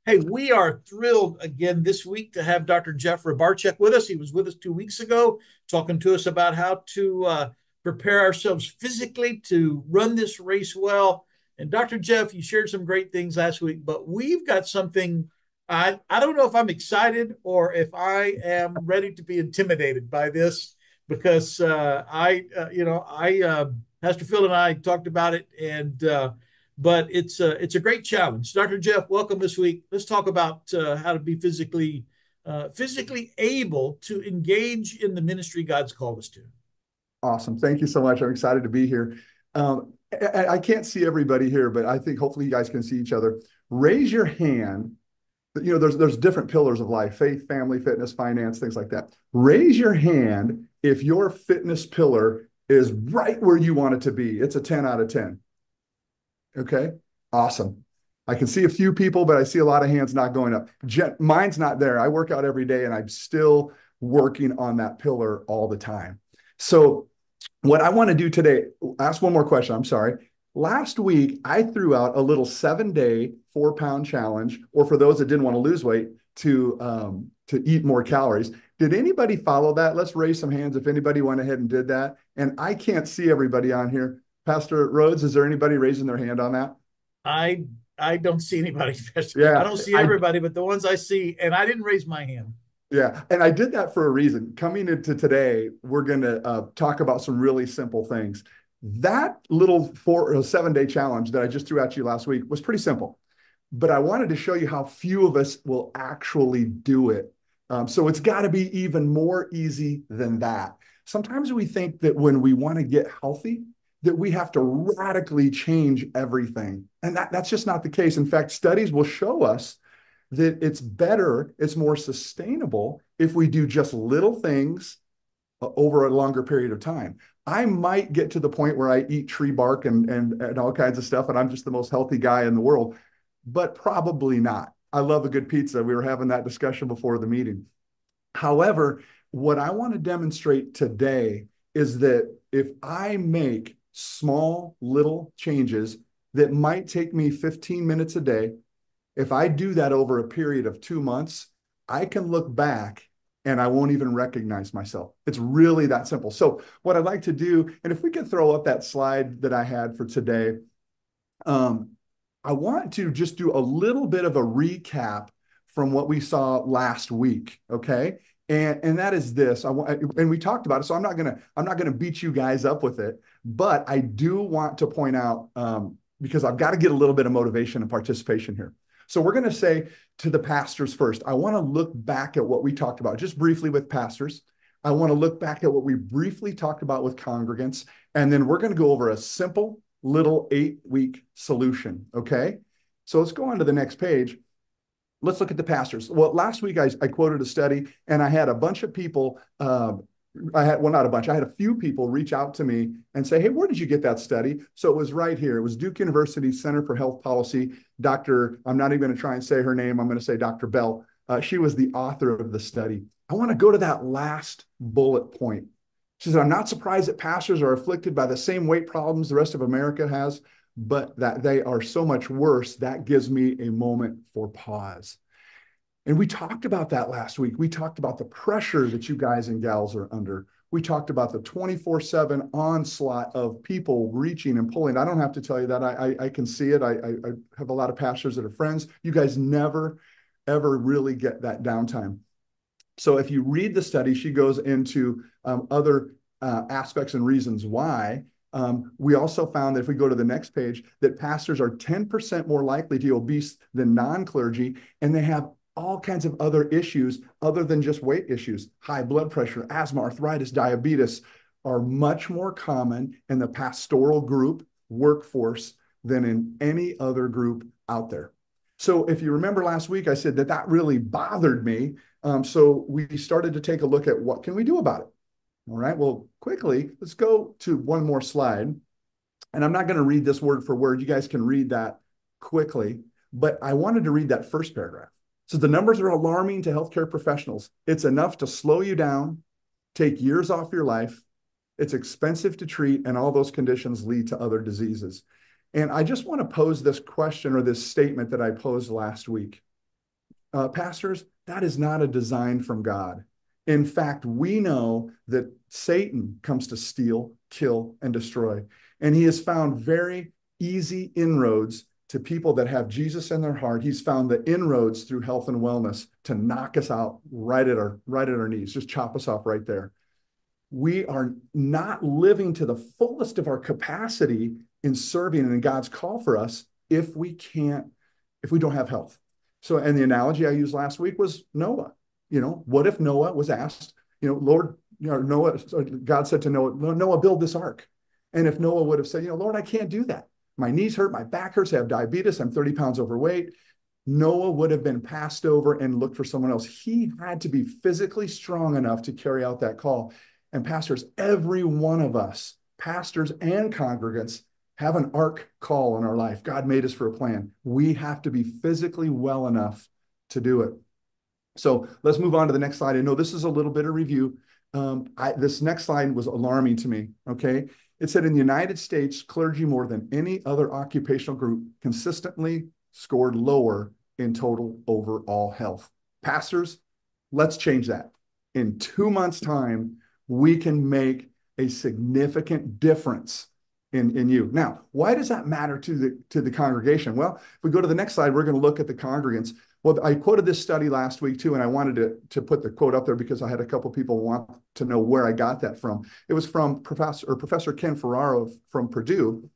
Hey, we are thrilled again this week to have Dr. Jeff Rabarchek with us. He was with us 2 weeks ago, talking to us about how to prepare ourselves physically to run this race well. And Dr. Jeff, you shared some great things last week, but we've got something. I don't know if I'm excited or if I am ready to be intimidated by this because Pastor Phil and I talked about it, and but it's a great challenge. Dr. Jeff, welcome this week. Let's talk about how to be physically able to engage in the ministry God's called us to. Awesome. Thank you so much. I'm excited to be here. I can't see everybody here, but I think hopefully you guys can see each other. Raise your hand. There's different pillars of life: faith, family, fitness, finance, things like that. Raise your hand if your fitness pillar is right where you want it to be. It's a 10 out of 10. Okay. Awesome. I can see a few people, but I see a lot of hands not going up. Mine's not there. I work out every day and I'm still working on that pillar all the time. So what I want to do today, ask one more question. I'm sorry. Last week, I threw out a little 7-day 4-pound challenge, or for those that didn't want to lose weight, to eat more calories. Did anybody follow that? Let's raise some hands if anybody went ahead and did that. And I can't see everybody on here. Pastor Rhodes, is there anybody raising their hand on that? I I don't see anybody. I Yeah, don't see everybody, but the ones I see, and I didn't raise my hand. yeah, and I did that for a reason. Coming into today, we're going to talk about some really simple things. That little 7-day challenge that I just threw at you last week was pretty simple, but I wanted to show you how few of us will actually do it. So it's got to be even more easy than that. Sometimes we think that when we want to get healthy, that we have to radically change everything, and that's just not the case. In fact, studies will show us that it's better, it's more sustainable if we do just little things over a longer period of time. I might get to the point where I eat tree bark and all kinds of stuff, and I'm just the most healthy guy in the world, but probably not. I love a good pizza. We were having that discussion before the meeting. However, what I want to demonstrate today is that if I make small little changes that might take me 15 minutes a day, if I do that over a period of 2 months, I can look back and I won't even recognize myself. It's really that simple. So, what I'd like to do, and if we can throw up that slide that I had for today, um, I want to just do a little bit of a recap from what we saw last week. Okay. And that is this. And we talked about it. So I'm not gonna beat you guys up with it, but I do want to point out because I've got to get a little bit of motivation and participation here. So we're going to say to the pastors first, I want to look back at what we talked about just briefly with pastors. I want to look back at what we briefly talked about with congregants. And then we're going to go over a simple little 8-week solution. Okay. So let's go on to the next page. Let's look at the pastors. Well, last week I quoted a study and I had a bunch of people, well, not a bunch, I had a few people reach out to me and say, hey, where did you get that study? So it was right here. It was Duke University Center for Health Policy. I'm not even going to try and say her name. I'm going to say Dr. Bell. She was the author of the study. I want to go to that last bullet point. She said, I'm not surprised that pastors are afflicted by the same weight problems the rest of America has, but that they are so much worse. That gives me a moment for pause. And we talked about that last week. We talked about the pressure that you guys and gals are under. We talked about the 24/7 onslaught of people reaching and pulling. I don't have to tell you that. I can see it. I have a lot of pastors that are friends. You guys never, ever really get that downtime. So if you read the study, she goes into other aspects and reasons why. We also found that if we go to the next page, that pastors are 10% more likely to be obese than non-clergy, and they have all kinds of other issues other than just weight issues. High blood pressure, asthma, arthritis, diabetes are much more common in the pastoral group workforce than in any other group out there. So if you remember last week, I said that that really bothered me. So we started to take a look at what can we do about it. All right, well, quickly, let's go to one more slide. And I'm not going to read this word for word. You guys can read that quickly, but I wanted to read that first paragraph. So the numbers are alarming to healthcare professionals. It's enough to slow you down, take years off your life. It's expensive to treat, and all those conditions lead to other diseases. And I just want to pose this question or this statement that I posed last week. pastors, that is not a design from God. In fact, we know that Satan comes to steal, kill, and destroy. And he has found very easy inroads to people that have Jesus in their heart. He's found the inroads through health and wellness to knock us out right at our knees, just chop us off right there. We are not living to the fullest of our capacity in serving and in God's call for us if we don't have health. So, and the analogy I used last week was Noah. What if Noah was asked, Lord, Noah, God said to Noah, Noah, build this ark. And if Noah would have said, Lord, I can't do that. My knees hurt, my back hurts, I have diabetes, I'm 30 pounds overweight. Noah would have been passed over and looked for someone else. He had to be physically strong enough to carry out that call. And pastors, every one of us, pastors and congregants, have an ark call in our life. God made us for a plan. We have to be physically well enough to do it. So let's move on to the next slide. I know this is a little bit of review. This next slide was alarming to me, okay? It said in the United States, clergy more than any other occupational group consistently scored lower in total overall health. Pastors, let's change that. In 2 months' time, we can make a significant difference in you. Now, why does that matter to the congregation? Well, if we go to the next slide, we're going to look at the congregants. Well, I quoted this study last week too, and I wanted to put the quote up there because I had a couple people want to know where I got that from. It was from Professor Ken Ferraro from Purdue,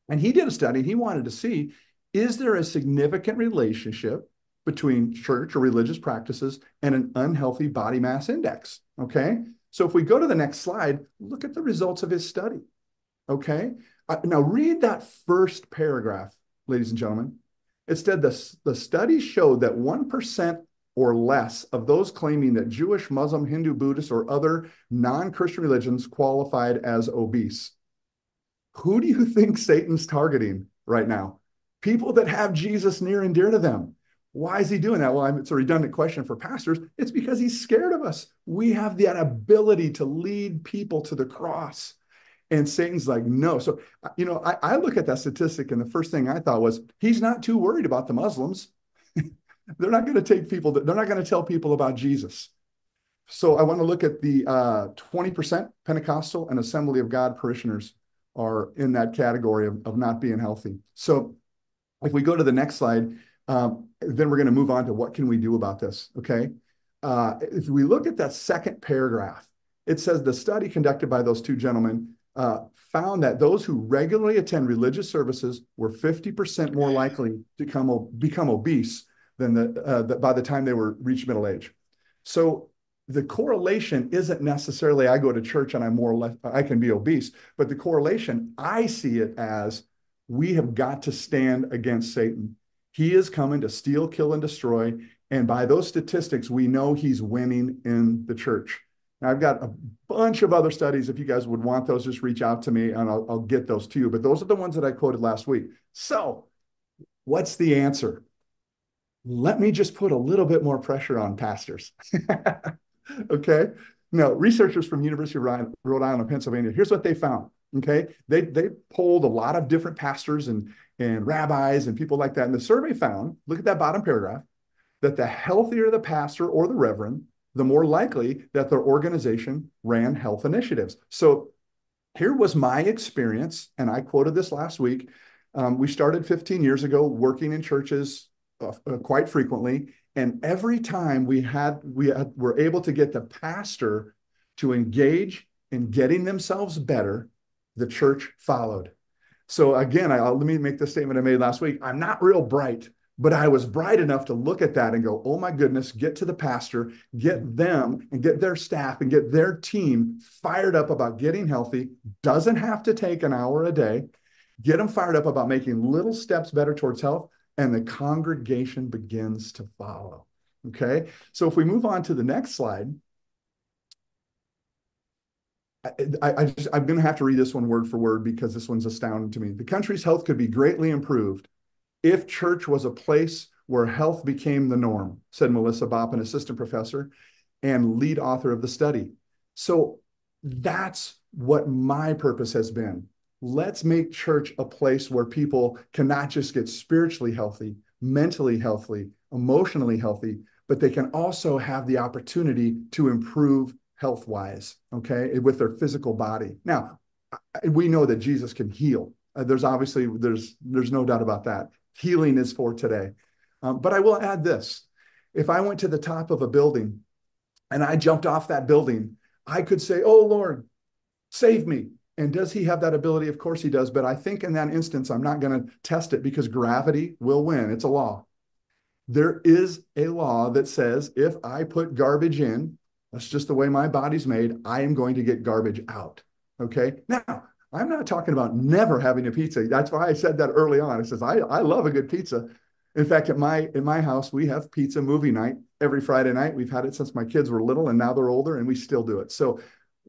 and he did a study. He wanted to see, is there a significant relationship between church or religious practices and an unhealthy body mass index? Okay, so if we go to the next slide, look at the results of his study. Okay, now read that first paragraph, ladies and gentlemen. It said the study showed that 1% or less of those claiming that Jewish, Muslim, Hindu, Buddhist, or other non-Christian religions qualified as obese. Who do you think Satan's targeting right now? People that have Jesus near and dear to them. Why is he doing that? Well, it's a redundant question for pastors. It's because he's scared of us. We have that ability to lead people to the cross. And Satan's like, no. So, I look at that statistic and the first thing I thought was, he's not too worried about the Muslims. They're not going to they're not going to tell people about Jesus. So I want to look at the 20% Pentecostal and Assembly of God parishioners are in that category of not being healthy. So if we go to the next slide, then we're going to move on to what can we do about this, okay? If we look at that second paragraph, it says the study conducted by those two gentlemen found that those who regularly attend religious services were 50% more likely to become obese than by the time they were reached middle age. So the correlation isn't necessarily I go to church and I'm more or less, I can be obese, but the correlation, I see it as we have got to stand against Satan. He is coming to steal, kill, and destroy. And by those statistics, we know he's winning in the church. Now, I've got a bunch of other studies. If you guys would want those, just reach out to me and I'll get those to you. But those are the ones that I quoted last week. So what's the answer? Let me just put a little bit more pressure on pastors. Okay. Now, researchers from University of Rhode Island and Pennsylvania, here's what they found. Okay. They polled a lot of different pastors and rabbis and people like that. And the survey found, look at that bottom paragraph, that the healthier the pastor or the reverend, the more likely that their organization ran health initiatives. So here was my experience, and I quoted this last week. We started 15 years ago working in churches quite frequently. And every time we were able to get the pastor to engage in getting themselves better, the church followed. So again, let me make the statement I made last week. I'm not real bright, but I was bright enough to look at that and go, oh my goodness, get to the pastor, get them and get their staff and get their team fired up about getting healthy. Doesn't have to take an hour a day. Get them fired up about making little steps better towards health. And the congregation begins to follow. Okay, so if we move on to the next slide, I'm going to have to read this one word for word because this one's astounding to me. The country's health could be greatly improved if church was a place where health became the norm, said Melissa Bopp, an assistant professor and lead author of the study. So that's what my purpose has been. Let's make church a place where people can not just get spiritually healthy, mentally healthy, emotionally healthy, but they can also have the opportunity to improve health wise, okay, with their physical body. Now, we know that Jesus can heal. There's obviously there's no doubt about that. Healing is for today. But I will add this: if I went to the top of a building and I jumped off that building, I could say, "Oh Lord, save me." And does he have that ability? Of course he does. But I think in that instance, I'm not going to test it because gravity will win. It's a law. There is a law that says if I put garbage in, that's just the way my body's made, I am going to get garbage out. Okay. Now, I'm not talking about never having a pizza. That's why I said that early on. It says I love a good pizza. In fact, in my house, we have pizza movie night every Friday night. We've had it since my kids were little, and now they're older, and we still do it. So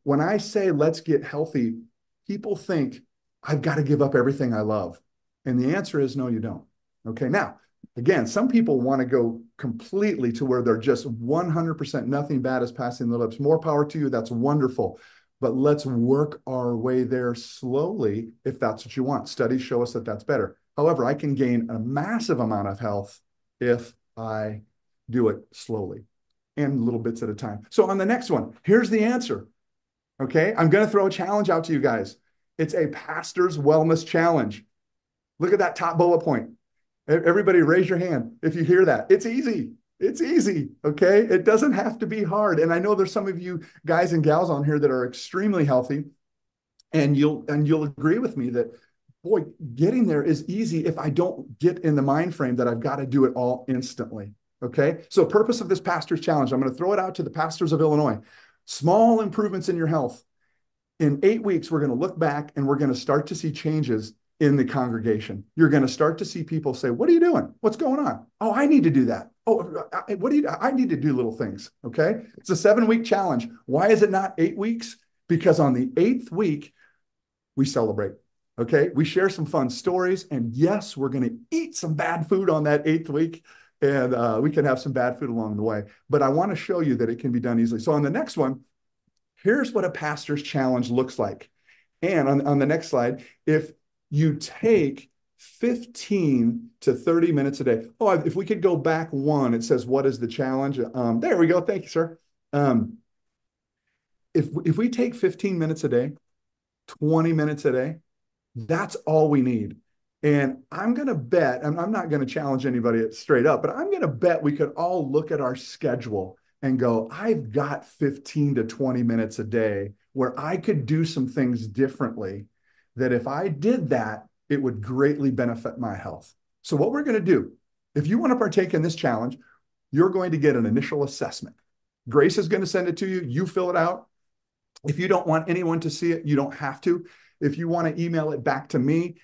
when I say let's get healthy, people think I've got to give up everything I love. And the answer is no, you don't. Okay. Now, again, some people want to go completely to where they're just 100% nothing bad is passing their lips. More power to you. That's wonderful. But let's work our way there slowly if that's what you want. Studies show us that that's better. However, I can gain a massive amount of health if I do it slowly and little bits at a time. So on the next one, here's the answer. Okay. I'm going to throw a challenge out to you guys. It's a pastor's wellness challenge. Look at that top bullet point. Everybody raise your hand if you hear that. It's easy. It's easy. Okay. It doesn't have to be hard. And I know there's some of you guys and gals on here that are extremely healthy. And you'll agree with me that, boy, getting there is easy if I don't get in the mind frame that I've got to do it all instantly. Okay. So purpose of this pastor's challenge, I'm going to throw it out to the pastors of Illinois. Small improvements in your health. In 8 weeks, we're going to look back and we're going to start to see changes in the congregation. You're going to start to see people say, "What are you doing? What's going on? Oh, I need to do that. Oh, I need to do little things." Okay. It's a 7-week challenge. Why is it not 8 weeks? Because on the 8th week, we celebrate. Okay. We share some fun stories. And yes, we're going to eat some bad food on that 8th week. And we can have some bad food along the way. But I want to show you that it can be done easily. So on the next one, here's what a pastor's challenge looks like. And on the next slide, if you take 15 to 30 minutes a day. Oh, if we could go back one, it says, what is the challenge? There we go. Thank you, sir. If we take 15 minutes a day, 20 minutes a day, that's all we need. And I'm going to bet, and I'm not going to challenge anybody straight up, but I'm going to bet we could all look at our schedule and go, I've got 15 to 20 minutes a day where I could do some things differently, that if I did that, it would greatly benefit my health. So what we're going to do, if you want to partake in this challenge, you're going to get an initial assessment. Grace is going to send it to you. You fill it out. If you don't want anyone to see it, you don't have to. If you want to email it back to me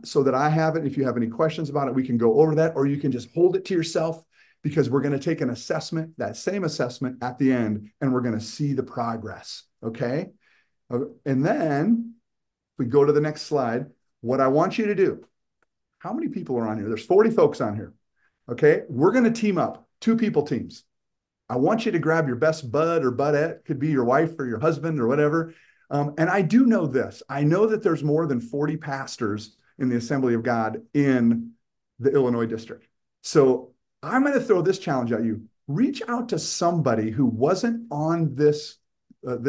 so that I have it, if you have any questions about it, we can go over that, or you can just hold it to yourself, because we're going to take an assessment, that same assessment at the end, and we're going to see the progress. Okay. And then if we go to the next slide, what I want you to do, how many people are on here? There's 40 folks on here. Okay. We're going to team up, 2-people teams. I want you to grab your best bud or budette, could be your wife or your husband or whatever. And I do know this. I know that there's more than 40 pastors in the Assembly of God in the Illinois district. So I'm going to throw this challenge at you. Reach out to somebody who wasn't on this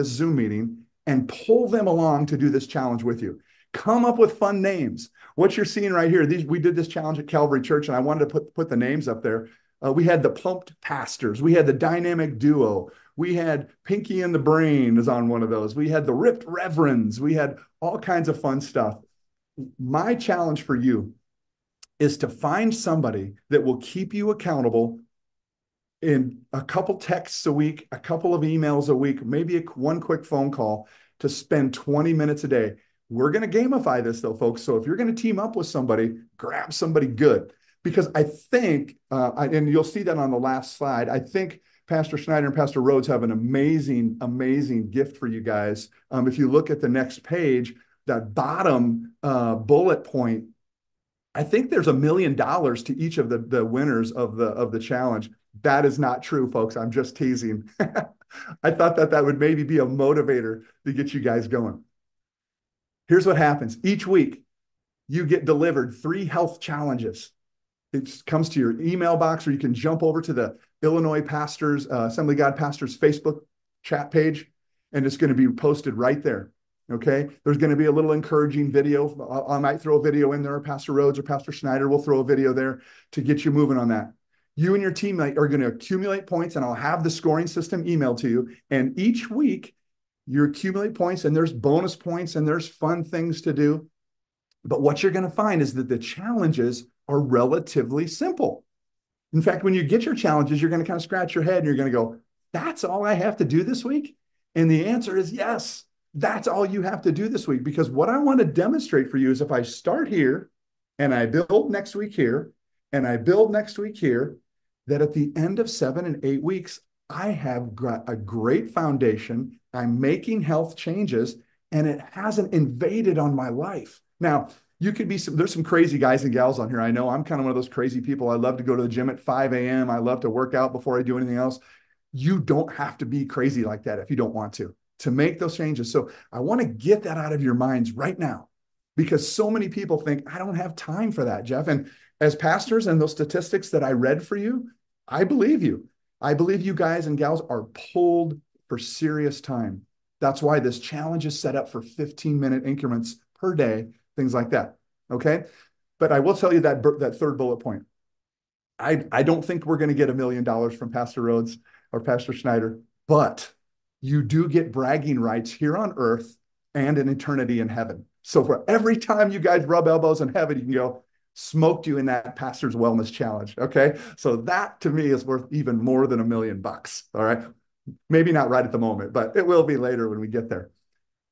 Zoom meeting and pull them along to do this challenge with you. Come up with fun names. What you're seeing right here, we did this challenge at Calvary Church, and I wanted to put the names up there. We had the Pumped Pastors. We had the Dynamic Duo. We had Pinky and the Brain is on one of those. We had the Ripped Reverends. We had all kinds of fun stuff. My challenge for you is to find somebody that will keep you accountable in a couple texts a week, a couple of emails a week, maybe one quick phone call, to spend 20 minutes a day. We're going to gamify this though, folks. So if you're going to team up with somebody, grab somebody good. Because I think, and you'll see that on the last slide, I think Pastor Schneider and Pastor Rhodes have an amazing, amazing gift for you guys. If you look at the next page, that bottom bullet point, I think there's $1 million to each of the winners of the challenge. That is not true, folks. I'm just teasing. I thought that would maybe be a motivator to get you guys going. Here's what happens. Each week, you get delivered 3 health challenges. It comes to your email box, or you can jump over to the Illinois Pastors, Assembly of God Pastors Facebook chat page, and it's going to be posted right there. Okay. There's going to be a little encouraging video. I might throw a video in there. Pastor Rhodes or Pastor Schneider will throw a video there to get you moving on that. You and your teammate are going to accumulate points, and I'll have the scoring system emailed to you. And each week, you accumulate points, and there's bonus points, and there's fun things to do. But what you're going to find is that the challenges are relatively simple. In fact, when you get your challenges, you're going to kind of scratch your head and you're going to go, that's all I have to do this week? And the answer is yes, that's all you have to do this week. Because what I want to demonstrate for you is if I start here and I build next week here and I build next week here, that at the end of 7 and 8 weeks, I have got a great foundation. I'm making health changes and it hasn't invaded on my life. Now, you could be there's some crazy guys and gals on here. I know I'm kind of one of those crazy people. I love to go to the gym at 5 a.m. I love to work out before I do anything else. You don't have to be crazy like that if you don't want to make those changes. So I want to get that out of your minds right now, because so many people think, I don't have time for that, Jeff. And as pastors and those statistics that I read for you, I believe you. I believe you guys and gals are pulled for serious time. That's why this challenge is set up for 15-minute increments per day, things like that. Okay. But I will tell you that third bullet point. I don't think we're going to get $1 million from Pastor Rhodes or Pastor Schneider, but you do get bragging rights here on earth and an eternity in heaven. So for every time you guys rub elbows in heaven, you can go, smoked you in that pastor's wellness challenge. Okay. So that to me is worth even more than $1 million. All right. Maybe not right at the moment, but it will be later when we get there.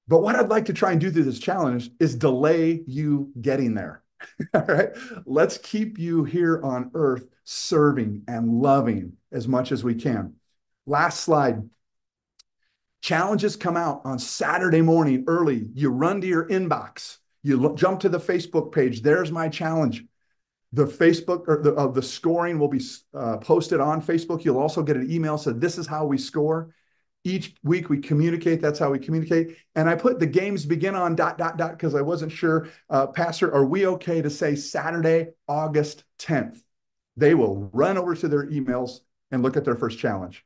But what I'd like to try and do through this challenge is delay you getting there. All right. Let's keep you here on earth serving and loving as much as we can. Last slide. Challenges come out on Saturday morning early. You run to your inbox. You jump to the Facebook page. There's my challenge. The Facebook or the scoring will be posted on Facebook. You'll also get an email. So this is how we score. Each week we communicate. That's how we communicate. And I put the games begin on ... because I wasn't sure. Pastor, are we okay to say Saturday, August 10th? They will run over to their emails and look at their first challenge.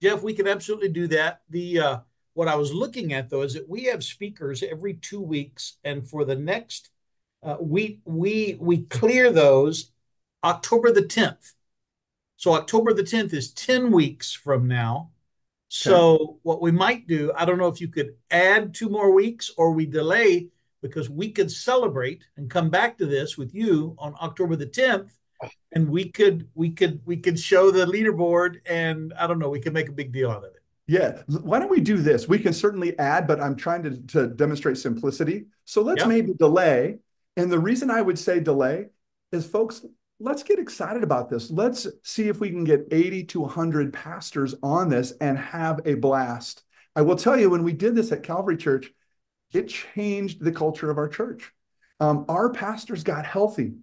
Jeff, we can absolutely do that. The what I was looking at though is that we have speakers every 2 weeks, and for the next we clear those October the 10th. So October the 10th is 10 weeks from now. Okay. So what we might do, I don't know if you could add 2 more weeks or we delay, because we could celebrate and come back to this with you on October the 10th, and we could show the leaderboard, and I don't know, we could make a big deal out of it. Yeah. Why don't we do this? We can certainly add, but I'm trying to demonstrate simplicity. So let's Yep. maybe delay. And the reason I would say delay is, folks, let's get excited about this. Let's see if we can get 80 to 100 pastors on this and have a blast. I will tell you, when we did this at Calvary Church, it changed the culture of our church. Our pastors got healthy.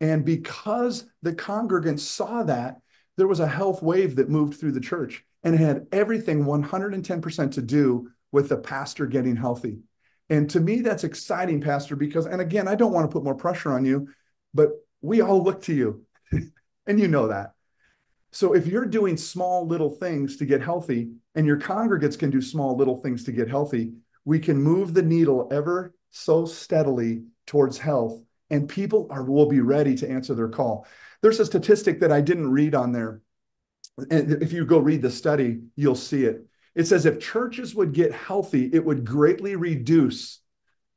And because the congregants saw that, there was a health wave that moved through the church, and it had everything 110% to do with the pastor getting healthy. And to me, that's exciting, Pastor, because, and again, I don't want to put more pressure on you, but we all look to you, and you know that. So if you're doing small little things to get healthy, and your congregates can do small little things to get healthy, we can move the needle ever so steadily towards health, and people will be ready to answer their call. There's a statistic that I didn't read on there. And if you go read the study, you'll see it. It says if churches would get healthy, it would greatly reduce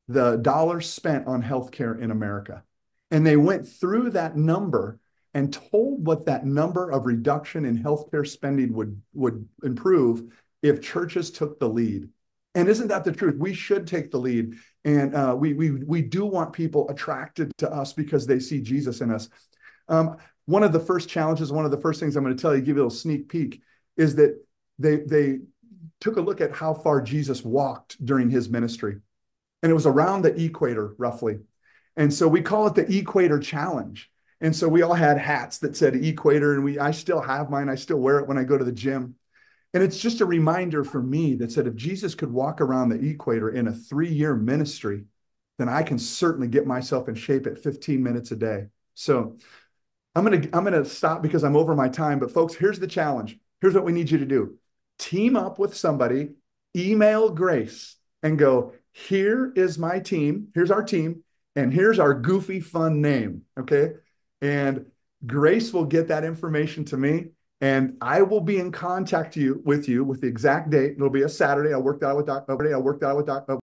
the dollars spent on healthcare in America. And they went through that number and told what that number of reduction in healthcare spending would improve if churches took the lead. And isn't that the truth? We should take the lead. And we do want people attracted to us because they see Jesus in us. One of the first challenges, one of the first things I'm going to tell you, give you a little sneak peek, is that they took a look at how far Jesus walked during his ministry. And it was around the equator, roughly. And so we call it the Equator Challenge. And so we all had hats that said Equator, and I still have mine. I still wear it when I go to the gym. And it's just a reminder for me that said if Jesus could walk around the equator in a 3-year ministry, then I can certainly get myself in shape at 15 minutes a day. So I'm gonna stop because I'm over my time. But folks, here's the challenge. Here's what we need you to do. Team up with somebody, email Grace and go, here is my team, here's our team, and here's our goofy fun name. Okay. And Grace will get that information to me. And I will be in contact with you with the exact date. It'll be a Saturday. I'll work that out with Doc.